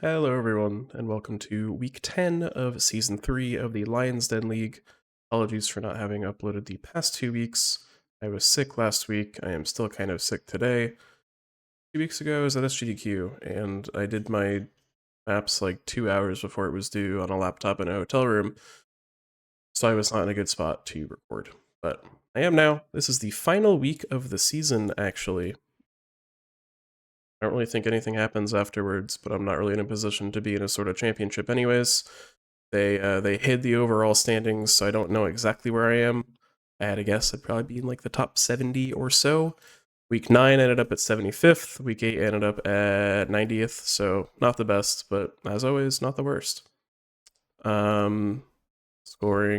Hello, everyone, and welcome to week 10 of season 3 of the Lions Den League. Apologies for not having uploaded the past 2 weeks. I was sick last week. I am still kind of sick today. 2 weeks ago, I was at SGDQ, and I did my maps like 2 hours before it was due on a laptop in a hotel room, so I was not in a good spot to record. But I am now. This is the final week of the season, actually. I don't really think anything happens afterwards, but I'm not really in a position to be in a sort of championship anyways. They hid the overall standings, so I don't know exactly where I am. I had a guess I'd probably be in like the top 70 or so. Week 9 ended up at 75th. Week 8 ended up at 90th, so not the best, but as always, not the worst. Scoring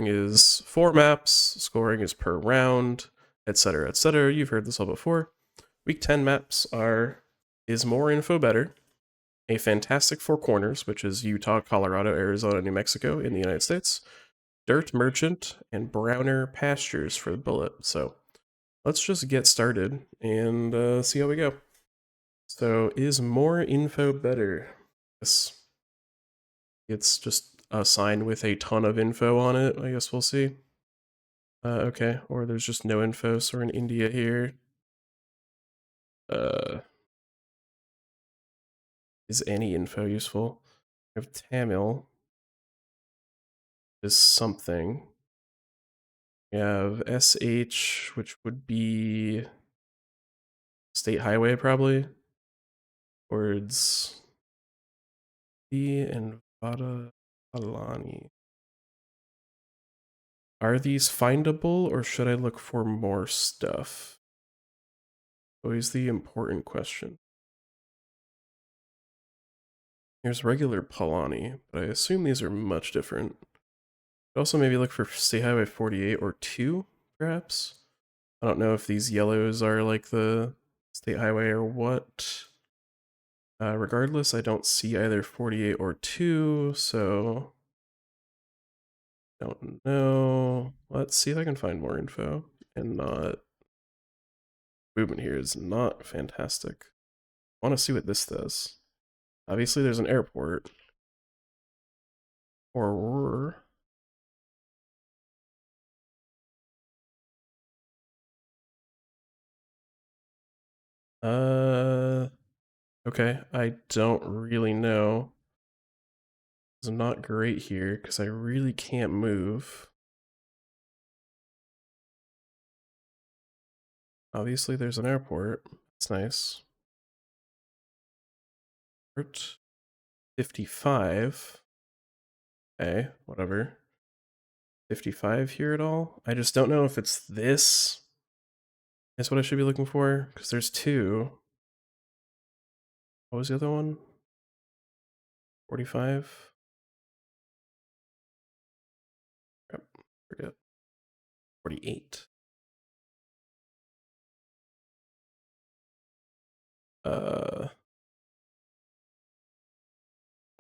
is 4 maps, scoring is per round, etc., etc. You've heard this all before. Week 10 maps are Is More Info Better, A Fantastic Four Corners, which is Utah, Colorado, Arizona, New Mexico in the United States, Dirt Merchant, and Browner Pastures for the bullet. So let's just get started and see how we go. So is more info better? Yes. It's just a sign with a ton of info on it. I guess we'll see. Okay, or there's just no info, so we're in India here. Is any info useful? I have Tamil. Is something. We have SH, which would be State Highway, probably. Words B and Vada Alani. Are these findable, or should I look for more stuff? Always the important question. Here's regular Palani, but I assume these are much different. Also maybe look for State Highway 48 or 2, perhaps? I don't know if these yellows are like the State Highway or what. Regardless, I don't see either 48 or 2, so don't know. Let's see if I can find more info and not. Movement here is not fantastic. I want to see what this does. Obviously, there's an airport. Or. Okay, I don't really know. It's not great here because I really can't move. Obviously, there's an airport. It's nice. Port 55. Okay, whatever. 55 here at all? I just don't know if it's this is what I should be looking for, because there's 2. What was the other one? 45? Yep, forget. 48.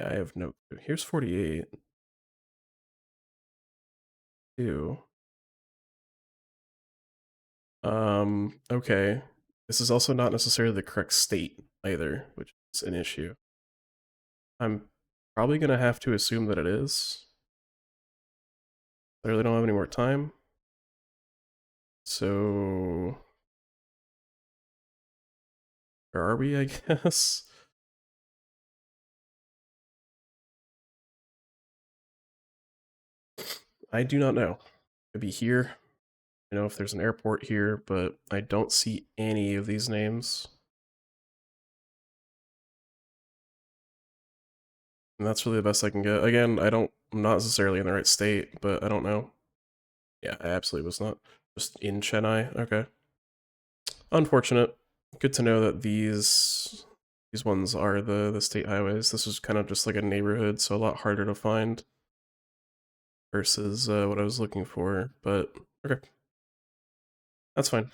Yeah, I have no clue. Here's 48. 2. Okay. This is also not necessarily the correct state either, which is an issue. I'm probably gonna have to assume that it is. I really don't have any more time. So where are we, I guess? I do not know. Could be here. I know if there's an airport here, but I don't see any of these names. And that's really the best I can get. Again, I'm not necessarily in the right state, but I don't know. Yeah, I absolutely was not. Just in Chennai. Okay. Unfortunate. Good to know that these ones are the state highways. This was kind of just like a neighborhood, so a lot harder to find versus what I was looking for, but okay. That's fine.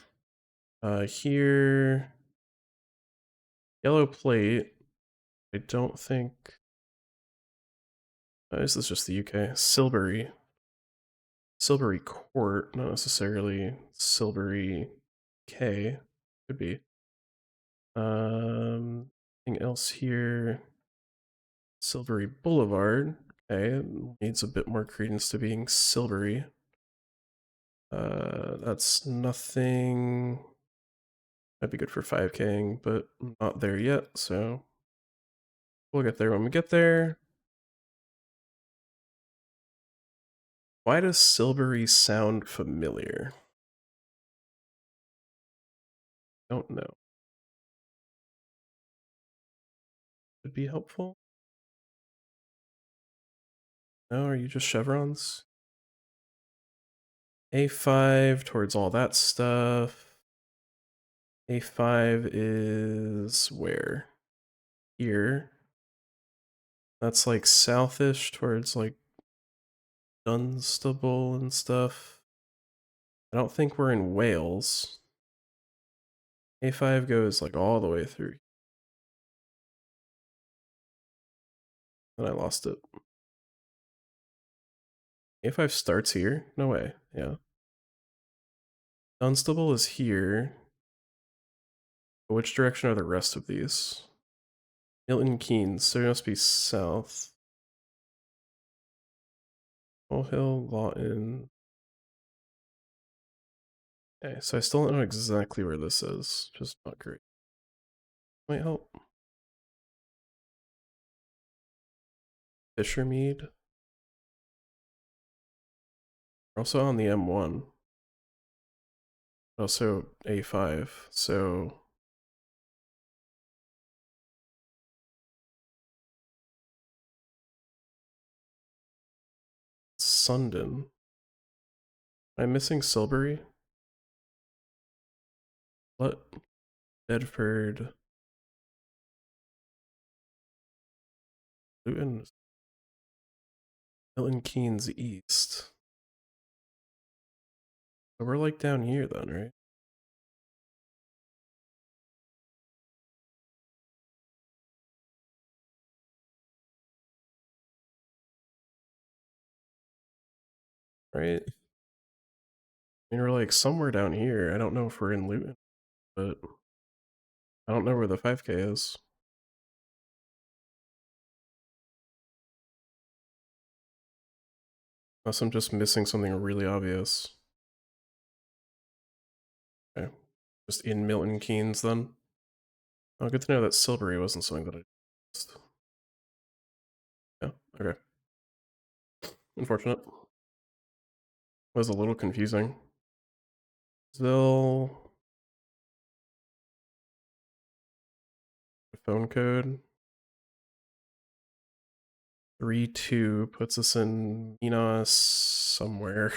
Here, yellow plate. I don't think. Is this just the UK? Silbury. Silbury Court, not necessarily Silbury K. Could be. Anything else here? Silvery Boulevard. Okay, it needs a bit more credence to being silvery. That's nothing. Might be good for 5K'ing, but I'm not there yet, so we'll get there when we get there. Why does silvery sound familiar? Don't know. Would be helpful. No, are you just chevrons? A5 towards all that stuff. A5 is where? Here. That's like southish towards like Dunstable and stuff. I don't think we're in Wales. A5 goes like all the way through. And I lost it. A5 starts here? No way. Yeah. Dunstable is here. But which direction are the rest of these? Milton Keynes, so it must be south. Full Hill, Lawton. Okay, so I still don't know exactly where this is. Just not great. Might help. Fishermead. We're also on the M1. Also A5, so Sundon. Am I missing Silbury? What? Bedford. Luton. Milton Keynes East. So we're like down here then, right? Right? I mean, we're like somewhere down here. I don't know if we're in Luton, but I don't know where the 5K is. Unless I'm just missing something really obvious. Okay. Just in Milton Keynes then. Oh, good to know that Silbury wasn't something that I missed. Yeah, okay. Unfortunate. Was a little confusing. Still phone code 32 puts us in Minas somewhere.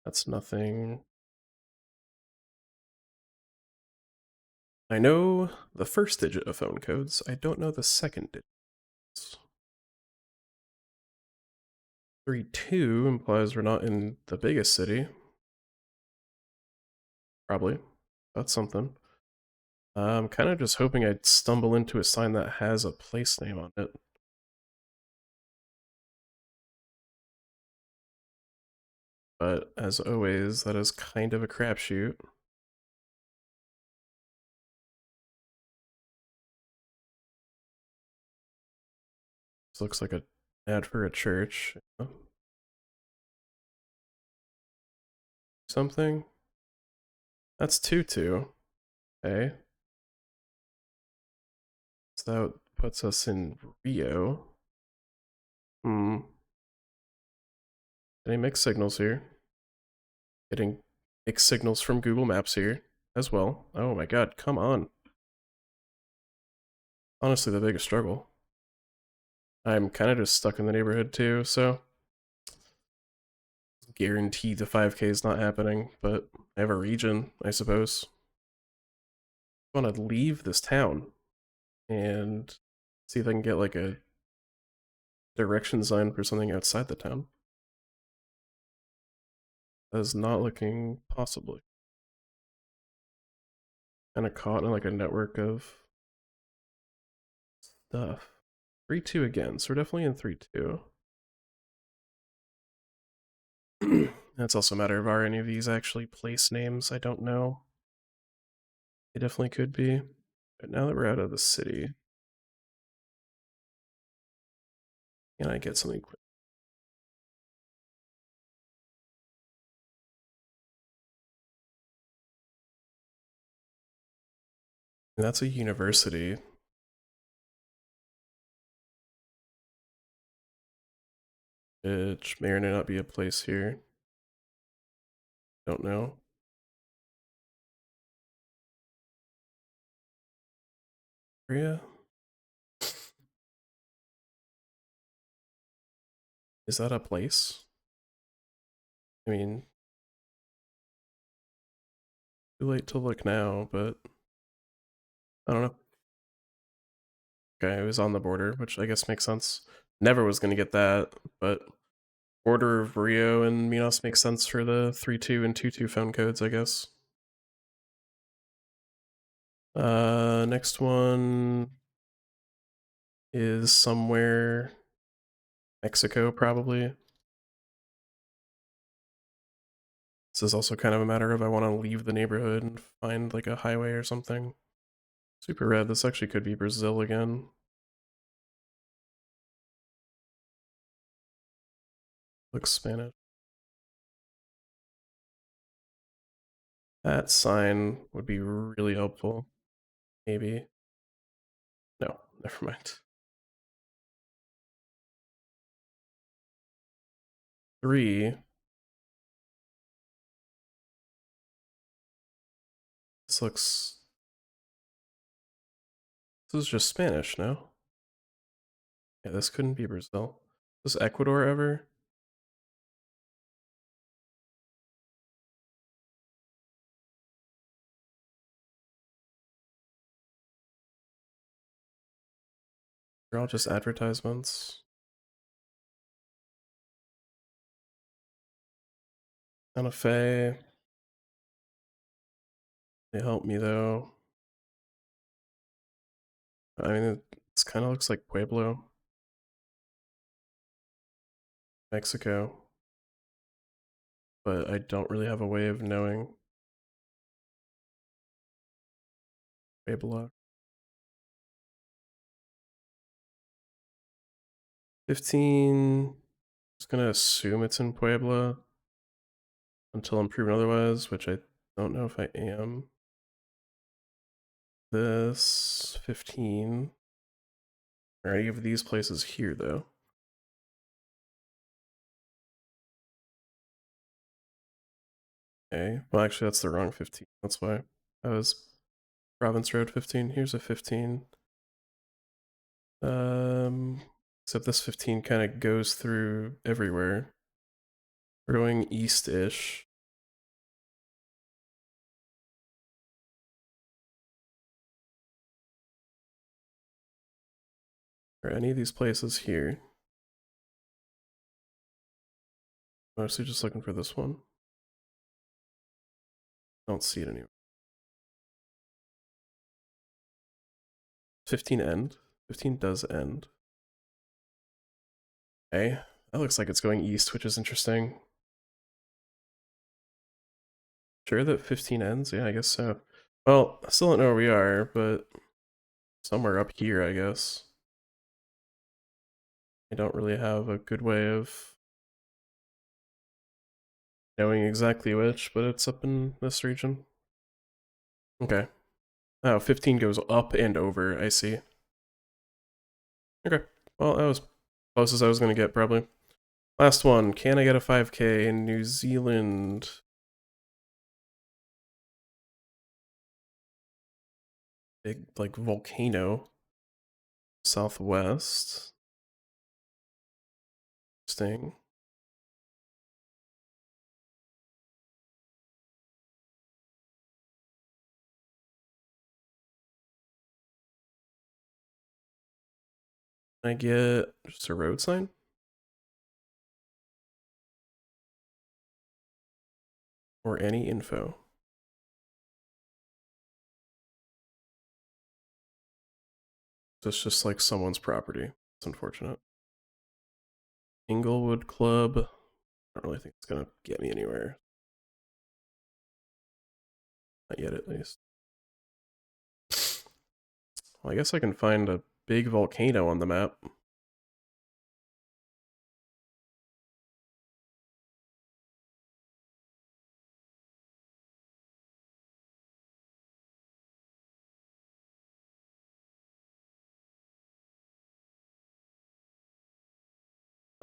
That's nothing. I know the first digit of phone codes. I don't know the second digits. 32 implies we're not in the biggest city. Probably. That's something. I'm kind of just hoping I'd stumble into a sign that has a place name on it. But as always, that is kind of a crapshoot. This looks like an ad for a church. Something? That's 2-2. Okay. So that puts us in Rio. Getting mixed signals here. Getting mixed signals from Google Maps here as well. Oh my god, come on. Honestly, the biggest struggle. I'm kind of just stuck in the neighborhood too, so guarantee the 5K is not happening, but I have a region, I suppose. I want to leave this town and see if I can get like a direction sign for something outside the town. That is not looking possibly. Kind of caught in like a network of stuff. 3-2 again, so we're definitely in 3-2. It's also a matter of, are any of these actually place names? I don't know. They definitely could be. But now that we're out of the city, can I get something quick? That's a university. Which may or may not be a place here. Don't know. Area? Is that a place? I mean, too late to look now, but I don't know. Okay, it was on the border, which I guess makes sense. Never was gonna get that, but border of Rio and Minas makes sense for the 3-2 and 2-2 phone codes, I guess. Next one is somewhere Mexico, probably. This is also kind of a matter of I want to leave the neighborhood and find like a highway or something. Super red. This actually could be Brazil again. Looks Spanish. That sign would be really helpful. Maybe. No, never mind. 3. This looks... This is just Spanish, no? Yeah, this couldn't be Brazil. Is Ecuador ever? They're all just advertisements. Santa Fe. They help me though. I mean, this kind of looks like Pueblo, Mexico. But I don't really have a way of knowing Pueblo. 15. Just gonna assume it's in Puebla until I'm proven otherwise, which I don't know if I am. This 15. Are any of these places here though? Okay. Well, actually, that's the wrong 15. That's why. That was Province Road 15. Here's a 15. Except this 15 kind of goes through everywhere. We're going east-ish. Are any of these places here? Mostly just looking for this one. Don't see it anywhere. 15 end. 15 does end. Okay. That looks like it's going east, which is interesting. Sure that 15 ends? Yeah, I guess so. Well, I still don't know where we are, but somewhere up here, I guess. I don't really have a good way of knowing exactly which, but it's up in this region. Okay. Oh, 15 goes up and over, I see. Okay. Well, that was close as I was going to get, probably. Last one. Can I get a 5K in New Zealand? Big, like, volcano. Southwest. Interesting. Can I get just a road sign? Or any info? So it's just like someone's property. It's unfortunate. Inglewood Club. I don't really think it's gonna get me anywhere. Not yet, at least. Well, I guess I can find a big volcano on the map.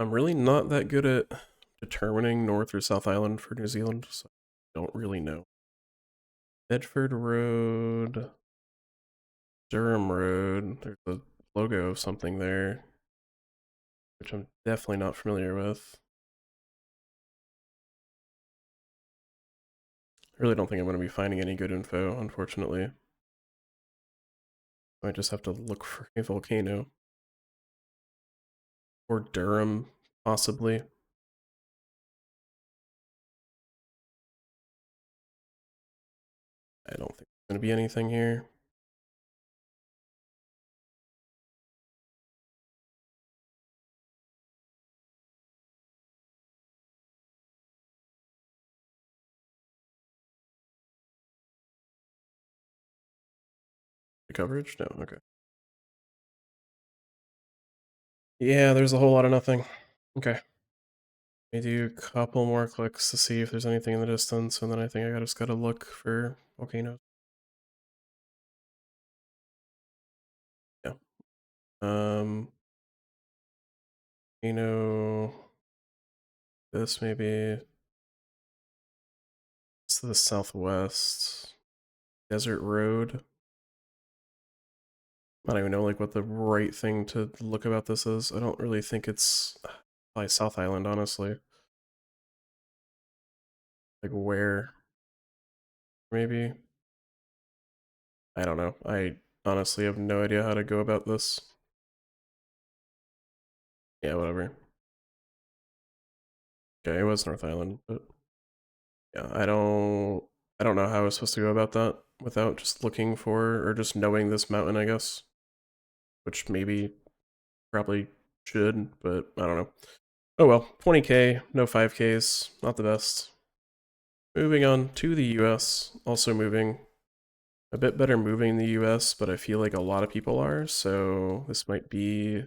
I'm really not that good at determining North or South Island for New Zealand, so I don't really know. Bedford Road, Durham Road, there's a logo of something there, which I'm definitely not familiar with. I really don't think I'm going to be finding any good info, unfortunately. I just have to look for a volcano. Or Durham, possibly. I don't think there's going to be anything here. The coverage? No, okay. Yeah, there's a whole lot of nothing. Okay. Let me do a couple more clicks to see if there's anything in the distance, and then I think I just gotta look for volcanoes. Yeah. Volcano. This maybe. It's to the southwest. Desert Road. I don't even know like what the right thing to look about this is. I don't really think it's by South Island, honestly. Like where? Maybe? I don't know. I honestly have no idea how to go about this. Yeah, whatever. Okay, it was North Island, but yeah, I don't know how I was supposed to go about that without just looking for or just knowing this mountain, I guess. Which maybe probably should, but I don't know. Oh well, 20k, no 5ks, not the best. Moving on to the US, also moving. A bit better moving in the US, but I feel like a lot of people are, so this might be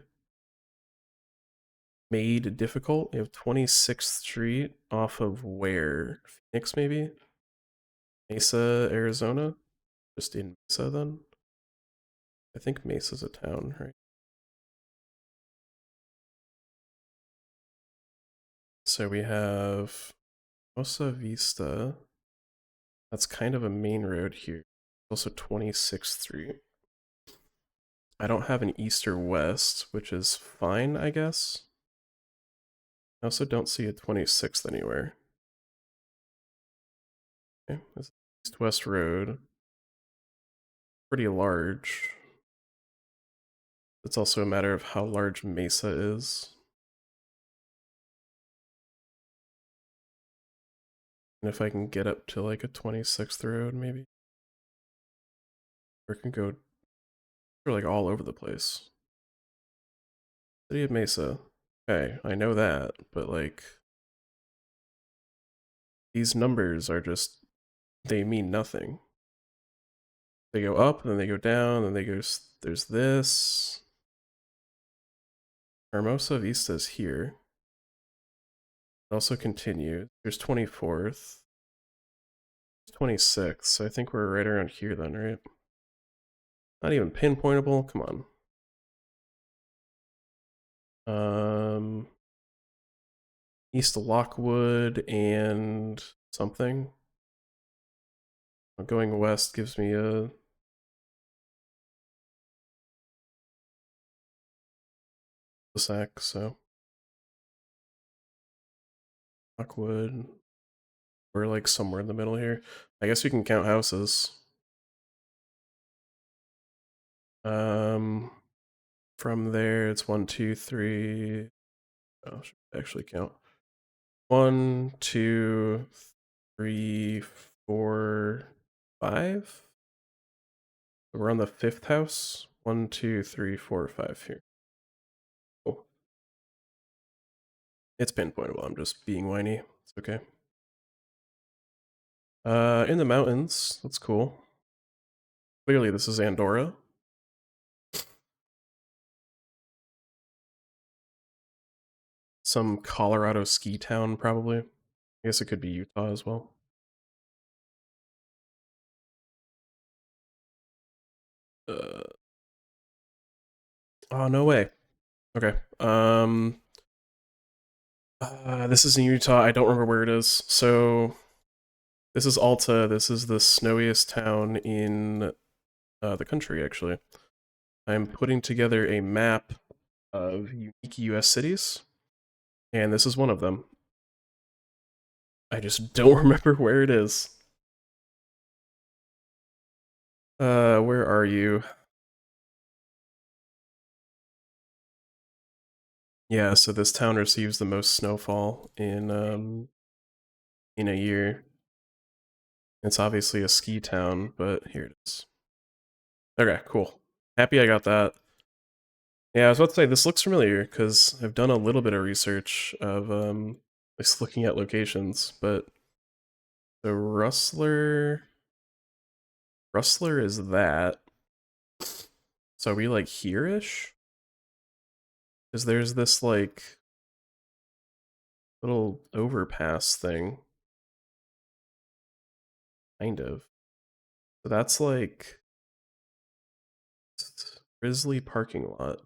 made difficult. You have 26th Street off of where? Phoenix, maybe? Mesa, Arizona? Just in Mesa, then? I think Mesa's a town, right? So we have Osa Vista. That's kind of a main road here. Also 26th Street. I don't have an east or west, which is fine, I guess. I also don't see a 26th anywhere. Okay, this is east-west road. Pretty large. It's also a matter of how large Mesa is. And if I can get up to like a 26th road, maybe. Or it can go for like all over the place. City of Mesa. Okay, I know that, but like these numbers are just, they mean nothing. They go up, then they go down, then they go, there's this. Hermosa Vista's here. It also continues. There's 24th. 26th, so I think we're right around here then, right? Not even pinpointable, come on. East Lockwood and something. Going west gives me a sack, so Lockwood. We're like somewhere in the middle here. I guess we can count houses. From there it's 1, 2, 3. Oh, should actually count. 1, 2, 3, 4, 5. We're on the 5th house. 1, 2, 3, 4, 5 here. Cool. It's pinpointable. I'm just being whiny. It's okay. In the mountains. That's cool. Clearly, this is Andorra. Some Colorado ski town, probably. I guess it could be Utah as well. Uh, oh, no way. Okay. This is in Utah. I don't remember where it is. So, this is Alta. This is the snowiest town in the country, actually. I'm putting together a map of unique US cities, and this is one of them. I just don't remember where it is. Where are you? Yeah, so this town receives the most snowfall in a year. It's obviously a ski town, but here it is. Okay, cool. Happy I got that. Yeah, I was about to say this looks familiar because I've done a little bit of research of just looking at locations, but the Rustler is that. So are we like here-ish? Because there's this like little overpass thing. Kind of. So that's like Grizzly parking lot.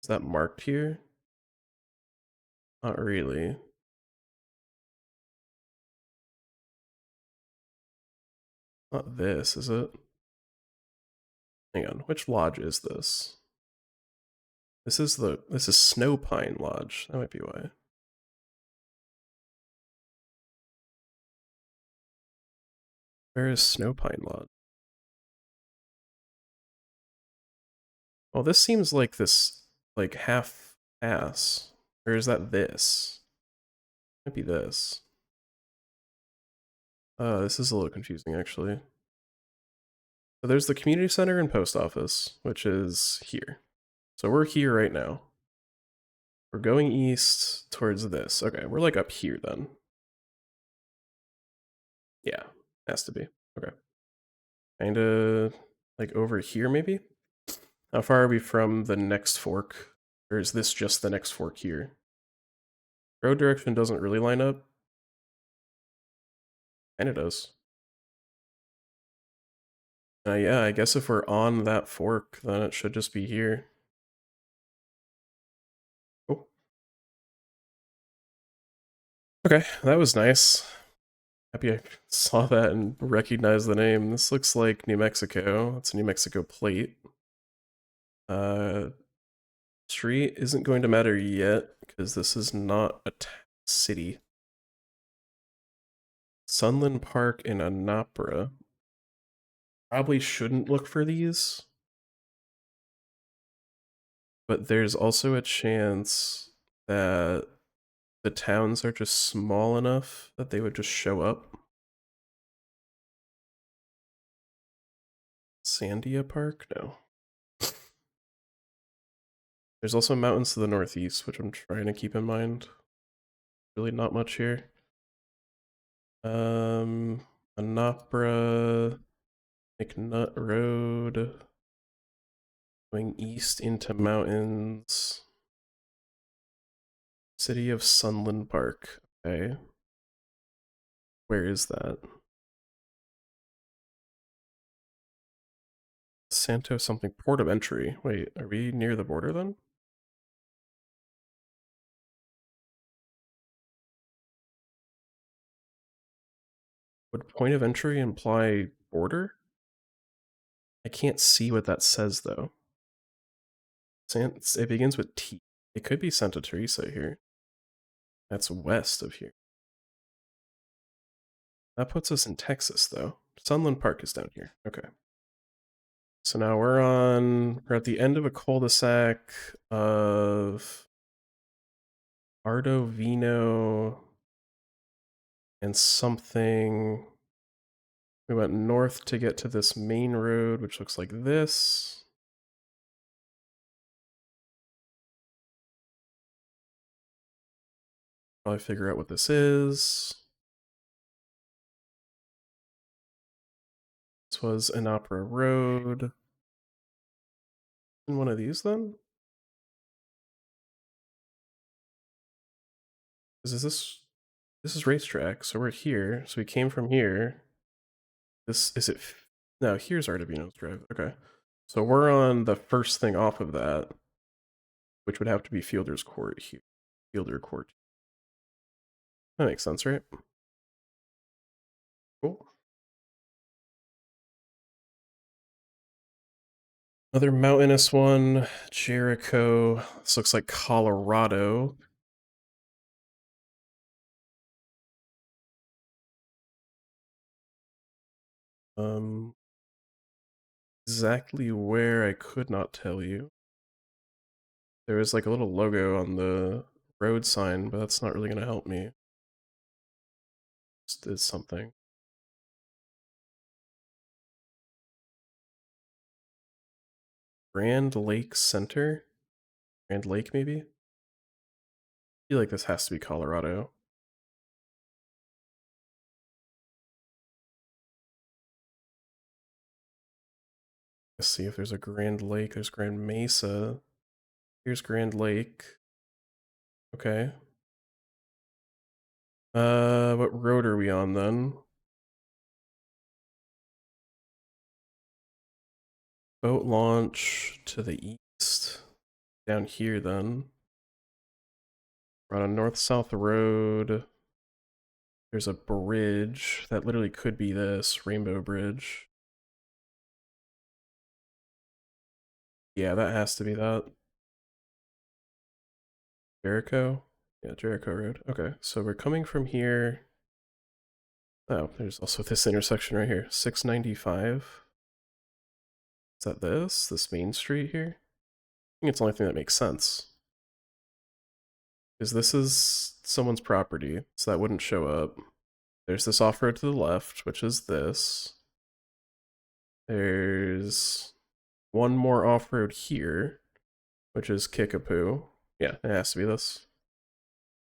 Is that marked here? Not really. Not this, is it? Hang on, which lodge is this? This is Snow Pine Lodge. That might be why. Where is Snow Pine Lodge? Well, this seems like this like half ass. Or is that this? Might be this. This is a little confusing actually. So there's the community center and post office, which is here. So we're here right now. We're going east towards this. Okay, we're like up here then. Yeah, has to be. Okay. Kinda like over here maybe? How far are we from the next fork? Or is this just the next fork here? Road direction doesn't really line up. Kinda does. Yeah, I guess if we're on that fork, then it should just be here. Oh. Okay, that was nice. Happy I saw that and recognized the name. This looks like New Mexico. It's a New Mexico plate. Street isn't going to matter yet, because this is not a city. Sunland Park in Anapra. Probably shouldn't look for these. But there's also a chance that the towns are just small enough that they would just show up. Sandia Park? No. There's also mountains to the northeast, which I'm trying to keep in mind. Really not much here. Anapra, McNutt Road, going east into mountains. City of Sunland Park. Okay. Where is that? Santo something. Port of entry. Wait, are we near the border then? Would point of entry imply border? I can't see what that says though. It begins with T. It could be Santa Teresa here. That's west of here. That puts us in Texas though. Sunland Park is down here. Okay. So now we're at the end of a cul-de-sac of Ardovino and something. We went north to get to this main road, which looks like this. Probably figure out what this is. This was an Opera Road. And one of these then? Is this is racetrack, so we're here. So we came from here. This is it. No, here's Artivino's Drive. Okay. So we're on the first thing off of that, which would have to be Fielder's Court here. Fielder Court. That makes sense, right? Cool. Another mountainous one, Jericho. This looks like Colorado. Exactly where I could not tell you. There was like a little logo on the road sign, but that's not really going to help me. Just is something. Grand Lake Center? Grand Lake, maybe? I feel like this has to be Colorado. Let's see if there's a Grand Lake. There's Grand Mesa. Here's Grand Lake. Okay. What road are we on then? Boat launch to the east. Down here then. We're on a north-south road. There's a bridge that literally could be this Rainbow Bridge. Yeah, that has to be that. Jericho? Yeah, Jericho Road. Okay, so we're coming from here. Oh, there's also this intersection right here. 695. Is that this? This main street here? I think it's the only thing that makes sense. Because this is someone's property, so that wouldn't show up. There's this off-road to the left, which is this. There's one more off-road here, which is Kickapoo. Yeah, it has to be this.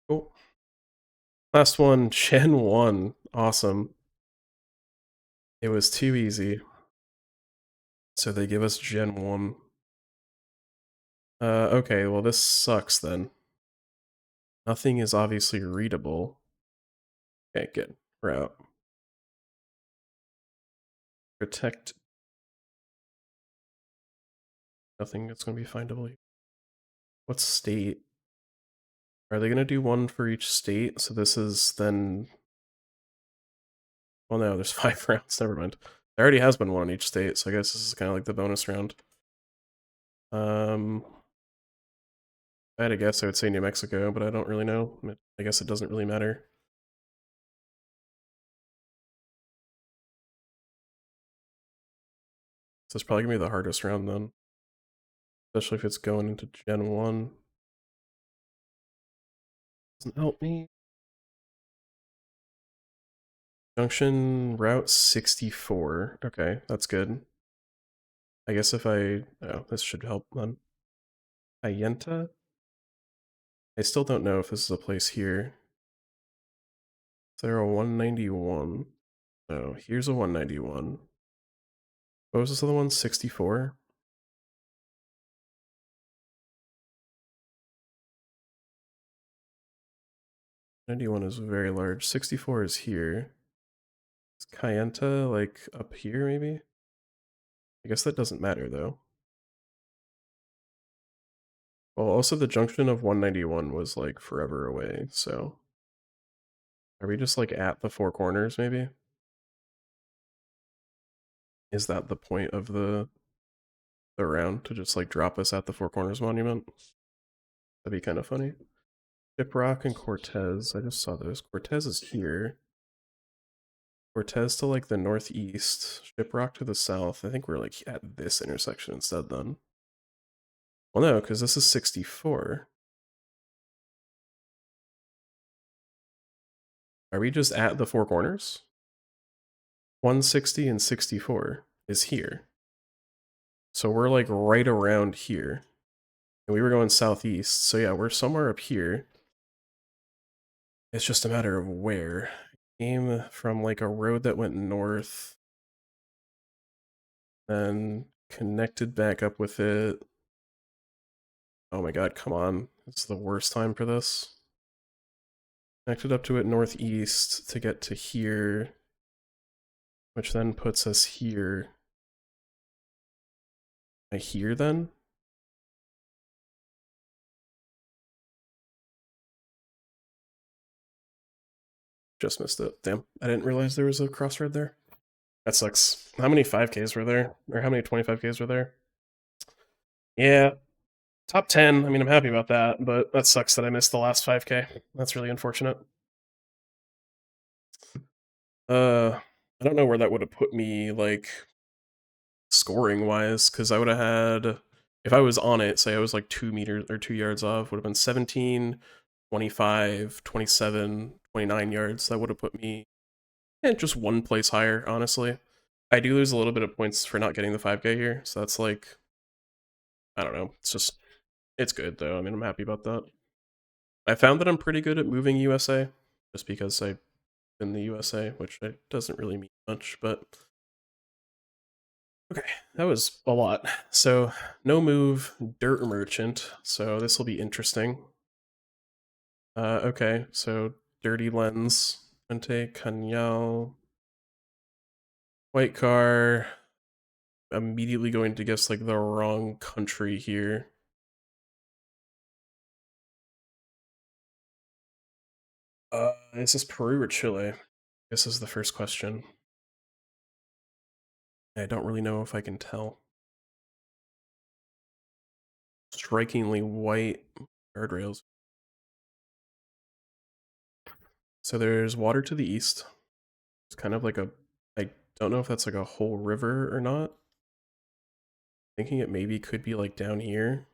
Cool. Last one, Gen 1. Awesome. It was too easy. So they give us Gen 1. Okay, well this sucks then. Nothing is obviously readable. Okay, good. We're out. Protect. Nothing that's going to be findable. What state? Are they going to do one for each state? So this is then... Well, no, there's 5 rounds. Never mind. There already has been one in each state, so I guess this is kind of like the bonus round. If I had to guess, I would say New Mexico, but I don't really know. I guess it doesn't really matter. So it's probably going to be the hardest round then. Especially if it's going into Gen 1. Doesn't help me. Junction Route 64. Okay, that's good. I guess if I... Oh, this should help then. Ayenta? I still don't know if this is a place here. Is there a 191? No, here's a 191. What was this other one? 64? 91 is very large. 64 is here. Is Kayenta like up here maybe? I guess that doesn't matter though. Well, also the junction of 191 was like forever away, so... Are we just like at the 4 corners maybe? Is that the point of the round, to just like drop us at the 4 corners monument? That'd be kind of funny. Shiprock and Cortez, I just saw those. Cortez is here. Cortez to like the northeast, Shiprock to the south. I think we're like at this intersection instead then. Well, no, because this is 64. Are we just at the 4 corners? 160 and 64 is here. So we're like right around here. And we were going southeast, so yeah, we're somewhere up here. It's just a matter of where. Came from like a road that went north, then connected back up with it. Oh my god, come on. It's the worst time for this. Connected up to it northeast to get to here, which then puts us here. Here then? Just missed it. Damn, I didn't realize there was a crossroad there. That sucks. How many 5Ks were there? Or how many 25Ks were there? Yeah, top 10. I mean, I'm happy about that, but that sucks that I missed the last 5K. That's really unfortunate. I don't know where that would have put me, like, scoring wise, because I would have had, if I was on it, say I was like 2 meters or 2 yards off, would have been 17, 25, 27, 29 yards. That would have put me just one place higher, honestly. I do lose a little bit of points for not getting the 5K here, so that's like, I don't know. It's just, it's good though. I mean, I'm happy about that. I found that I'm pretty good at moving USA, just because I'm in the USA, which doesn't really mean much, but okay, that was a lot. So, no move, dirt merchant, so this will be interesting. Okay, so dirty lens, Puente, Cañal, white car. Immediately going to guess like the wrong country here. Is this Peru or Chile? This is the first question. I don't really know if I can tell. Strikingly white guardrails. So there's water to the east. It's kind of like a, I don't know if that's like a whole river or not. Thinking it maybe could be like down here.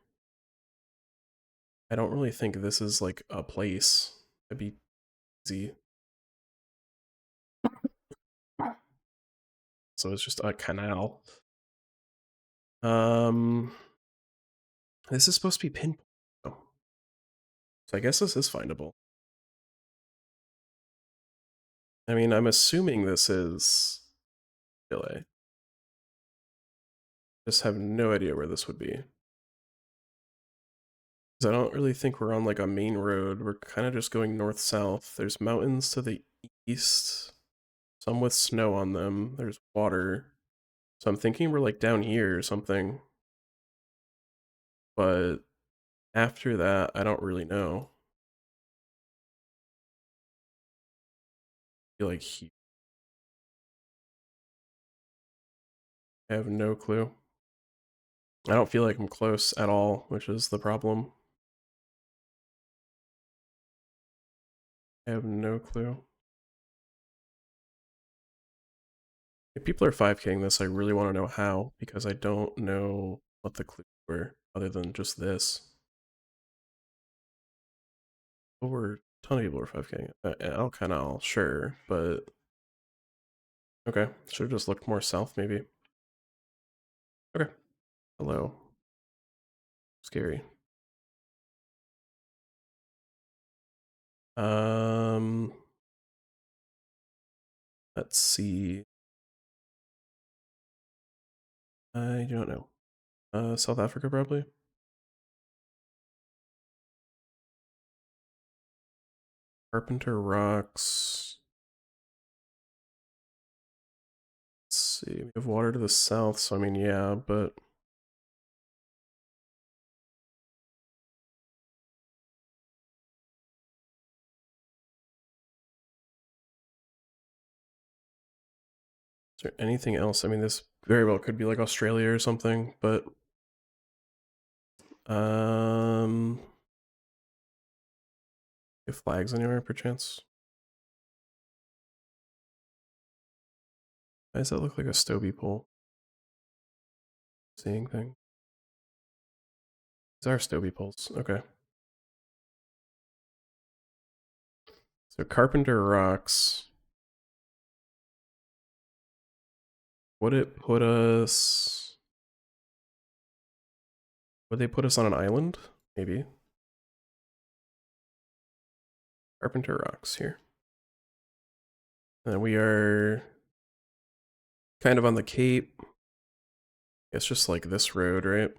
I don't really think this is like a place. That'd be easy. So it's just a canal. This is supposed to be pinpoint. Oh. So I guess this is findable. I mean, I'm assuming this is Chile. Just have no idea where this would be. Because I don't really think we're on like a main road. We're kind of just going north-south. There's mountains to the east, some with snow on them. There's water. So I'm thinking we're like down here or something. But after that, I don't really know. I feel like I have no clue. I don't feel like I'm close at all, which is the problem. I have no clue. If people are 5King this, I really want to know how, because I don't know what the clues were, other than just this. Over a ton of people are 5King. I'll kind of, sure, but okay, should have just looked more south, maybe. Okay, hello. Scary. Um, let's see. I don't know. South Africa, probably. Carpenter Rocks. Let's see. We have water to the south, so I mean, yeah, but is there anything else? I mean, this very well could be like Australia or something, but if flags anywhere, perchance. Why does that look like a Stobie pole? Seeing thing. These are Stobie poles. Okay. So Carpenter Rocks. Would it put us? Would they put us on an island? Maybe. Carpenter Rocks here. And we are kind of on the Cape. It's just like this road, right?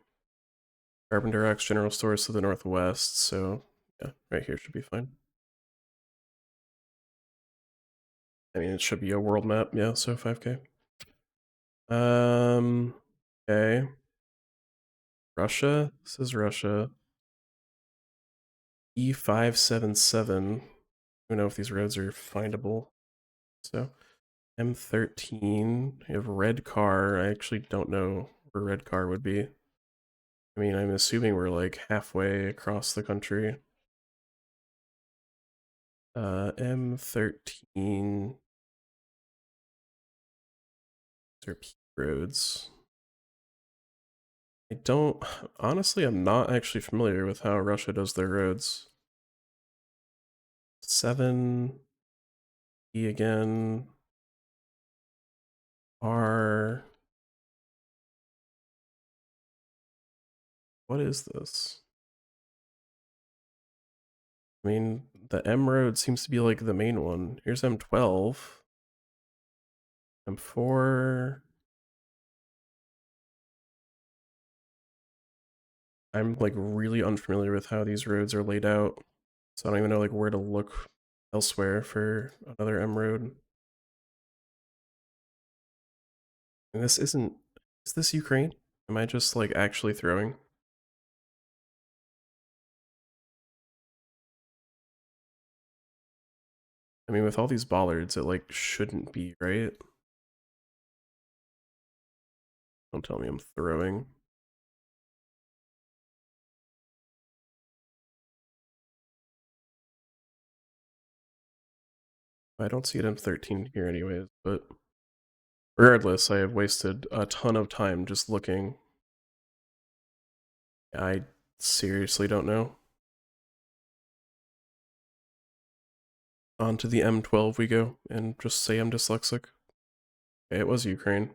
Carpenter Rocks General Stores to the northwest, so yeah, right here should be fine. I mean, it should be a world map, yeah, so 5K. Okay. Russia? This is Russia. E577. I don't know if these roads are findable. So, M13. We have red car. I actually don't know where red car would be. I mean, I'm assuming we're like halfway across the country. M13. These are P roads. I don't, honestly, I'm not actually familiar with how Russia does their roads. 7, E again, R. What is this? I mean, the M road seems to be like the main one. Here's M12. M4. I'm like really unfamiliar with how these roads are laid out. So I don't even know like where to look elsewhere for another M road. And this isn't, is this Ukraine? Am I just like actually throwing? I mean, with all these bollards, it like shouldn't be, right? Don't tell me I'm throwing. I don't see it in 13 here anyways, but regardless, I have wasted a ton of time just looking. I seriously don't know. On to the M12 we go, and just say I'm dyslexic. Okay, it was Ukraine.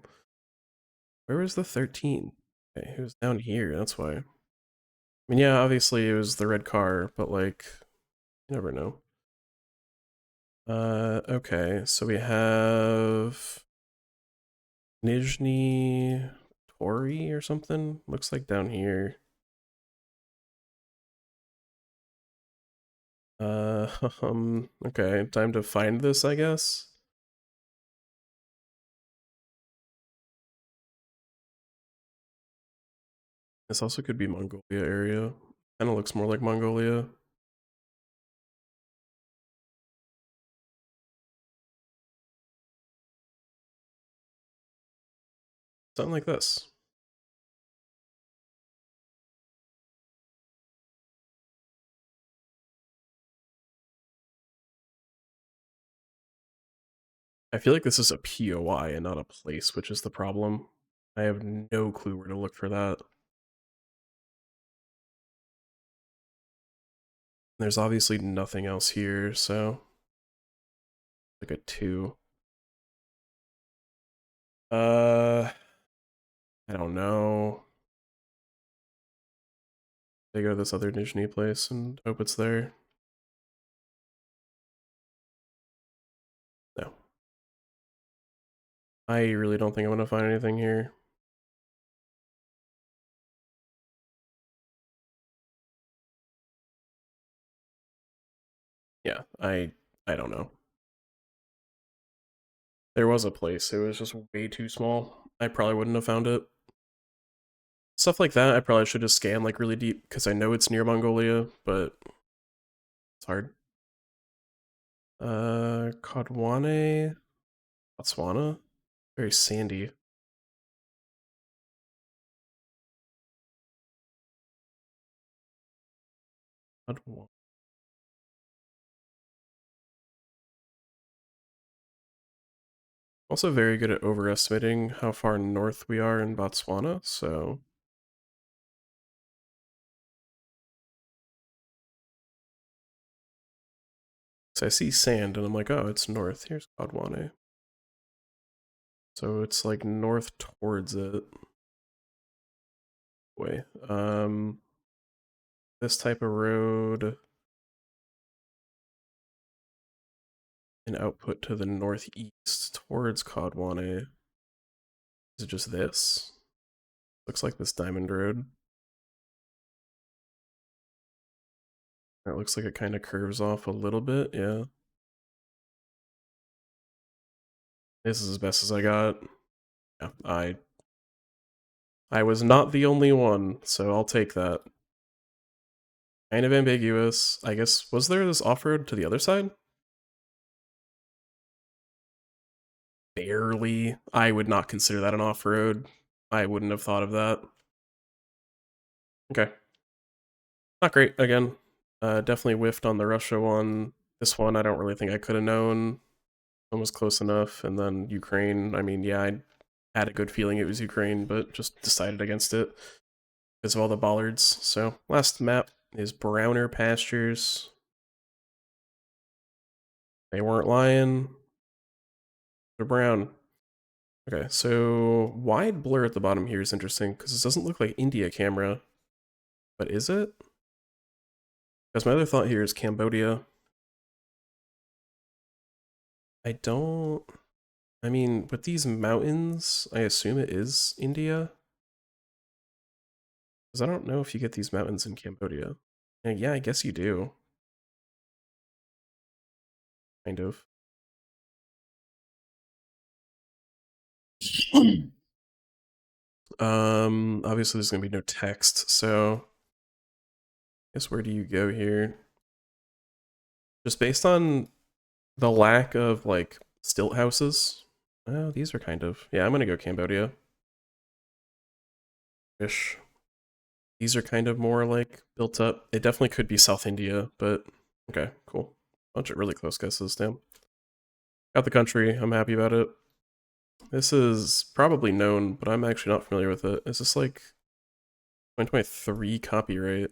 Where was the 13? Okay, it was down here, that's why. I mean, yeah, obviously it was the red car, but like, you never know. Okay, so we have Nizhny Tori or something? Looks like down here. Okay, time to find this, I guess. This also could be Mongolia area. Kinda looks more like Mongolia. Something like this. I feel like this is a POI and not a place, which is the problem. I have no clue where to look for that. There's obviously nothing else here, so like a 2. I don't know. They go to this other Nizhny place and hope it's there. No. I really don't think I'm gonna find anything here. Yeah, I don't know. There was a place, it was just way too small. I probably wouldn't have found it. Stuff like that, I probably should just scan like really deep, because I know it's near Mongolia, but it's hard. Kodwane, Botswana? Very sandy. Kodwa- Also very good at overestimating how far north we are in Botswana, so... So I see sand, and I'm like, oh, it's north. Here's Kodwane. So it's like north towards it. Way. This type of road. an output to the northeast towards Kodwane. Is it just this? Looks like this diamond road. It looks like it kind of curves off a little bit, yeah. This is as best as I got. Yeah, I was not the only one, so I'll take that. Kind of ambiguous. I guess, was there this off-road to the other side? Barely. I would not consider that an off-road. I wouldn't have thought of that. Okay. Not great, again. Definitely whiffed on the Russia one. This one, I don't really think I could have known. One was close enough, and then Ukraine, I mean, yeah, I had a good feeling it was Ukraine, but just decided against it because of all the bollards. So, last map is Browner Pastures. They weren't lying. They're brown. Okay, so wide blur at the bottom here is interesting because it doesn't look like India camera, but is it? Because my other thought here is Cambodia. I don't... I mean, with these mountains, I assume it is India. Because I don't know if you get these mountains in Cambodia. Yeah, I guess you do. Kind of. Obviously there's gonna be no text, so I guess where do you go here? Just based on the lack of like stilt houses. Oh, these are kind of, yeah, I'm gonna go Cambodia. Ish. These are kind of more like built up. It definitely could be South India, but okay, cool. Bunch of really close guesses, damn. Got the country, I'm happy about it. This is probably known, but I'm actually not familiar with it. Is this like 2023 copyright?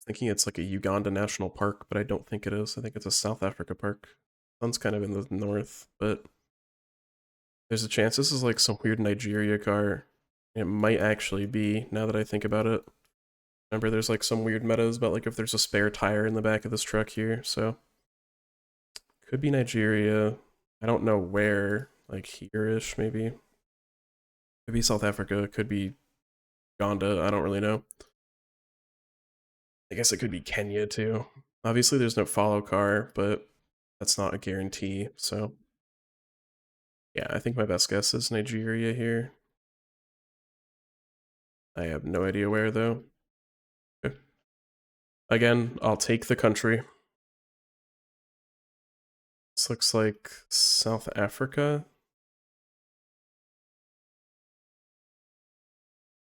Thinking it's like a Uganda national park, but I don't think it is. I think it's a South Africa park. Sun's kind of in the north, but there's a chance this is like some weird Nigeria car. It might actually be, now that I think about it. Remember, there's like some weird metas about like if there's a spare tire in the back of this truck here, so. Could be Nigeria. I don't know where, like here-ish maybe. Could be South Africa, could be Uganda, I don't really know. I guess it could be Kenya too. Obviously there's no follow car, but that's not a guarantee, so. Yeah, I think my best guess is Nigeria here. I have no idea where though. Okay. Again, I'll take the country. This looks like South Africa.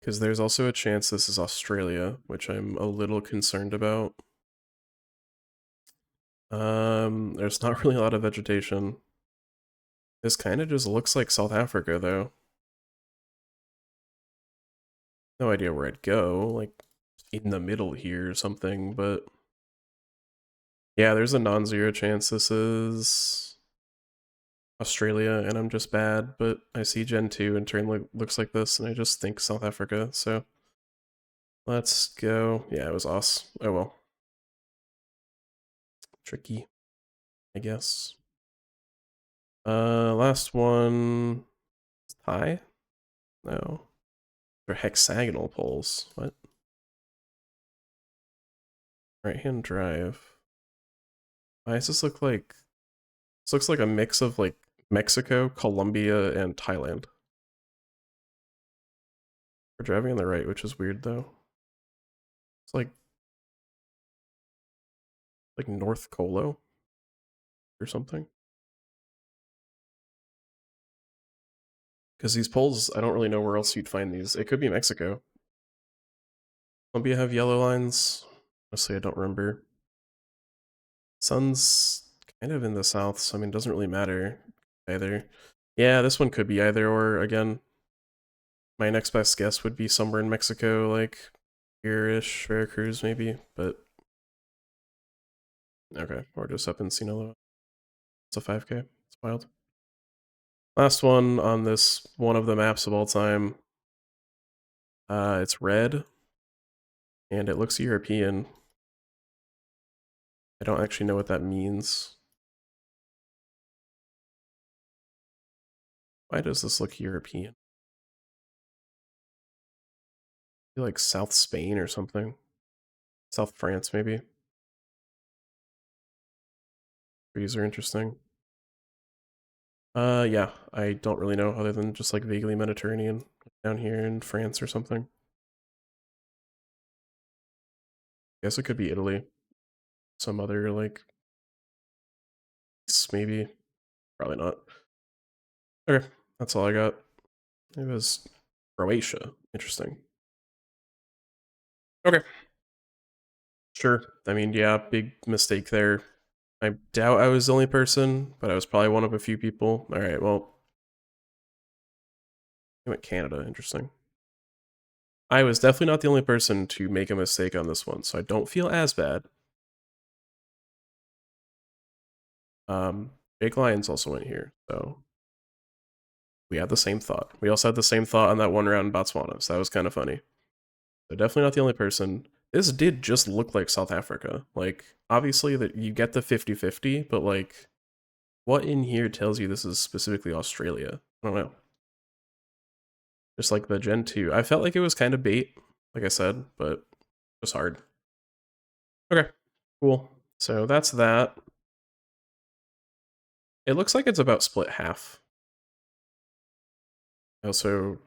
Because there's also a chance this is Australia, which I'm a little concerned about. There's not really a lot of vegetation. This kind of just looks like South Africa, though. No idea where I'd go, like in the middle here or something, but yeah, there's a non-zero chance this is Australia, and I'm just bad, but I see Gen 2 and terrain looks like this, and I just think South Africa, so let's go. Yeah, it was Aus. Oh well. Tricky, I guess. Last one. Thai? No. They're hexagonal poles. What? Right-hand drive. Why does this look like... This looks like a mix of like Mexico, Colombia, and Thailand. We're driving on the right, which is weird though. It's like North Colo or something. Because these poles, I don't really know where else you'd find these. It could be Mexico. Colombia have yellow lines. Honestly, I don't remember. Sun's kind of in the south, so I mean, it doesn't really matter either. Yeah, this one could be either or again. My next best guess would be somewhere in Mexico, like here-ish, Veracruz maybe, but okay, or just up in Sinaloa. It's a 5K. It's wild. Last one on this one of the maps of all time. It's red, and it looks European. I don't actually know what that means. Why does this look European? Maybe like South Spain or something. South France, maybe. Trees are interesting. Yeah, I don't really know other than just like vaguely Mediterranean, like down here in France or something. Guess it could be Italy. Some other like maybe. Probably not. Okay, that's all I got. It was Croatia. Interesting. Okay, sure. I mean, yeah, big mistake there. I doubt I was the only person, but I was probably one of a few people. All right, well, I went Canada. Interesting. I was definitely not the only person to make a mistake on this one, so I don't feel as bad. Big Lyons also went here, so we had the same thought. We also had the same thought on that one round in Botswana, so that was kind of funny. So definitely not the only person. This did just look like South Africa. Like, obviously that you get the 50-50, but like, what in here tells you this is specifically Australia? I don't know. Just like the Gen 2. I felt like it was kind of bait, like I said, but it was hard. Okay, cool. So that's that. It looks like it's about split half. I also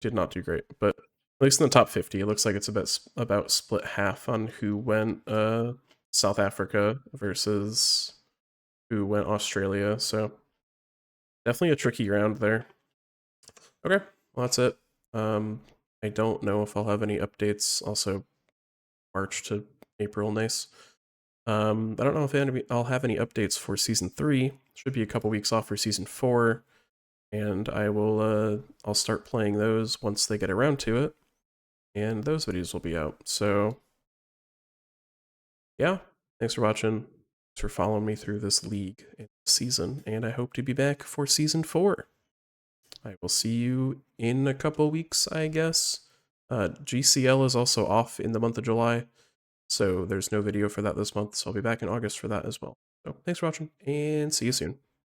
did not do great, but at least in the top 50, it looks like it's about split half on who went South Africa versus who went Australia. So definitely a tricky round there. Okay, well that's it. I don't know if I'll have any updates. Also, March to April, nice. I don't know if I'll have any updates for season 3. Should be a couple weeks off for season 4, and I'll start playing those once they get around to it, and those videos will be out. So yeah, thanks for watching. Thanks for following me through this league and season, and I hope to be back for season 4. I will see you in a couple weeks, I guess. GCL is also off in the month of July, so there's no video for that this month, so I'll be back in August for that as well. So thanks for watching, and see you soon.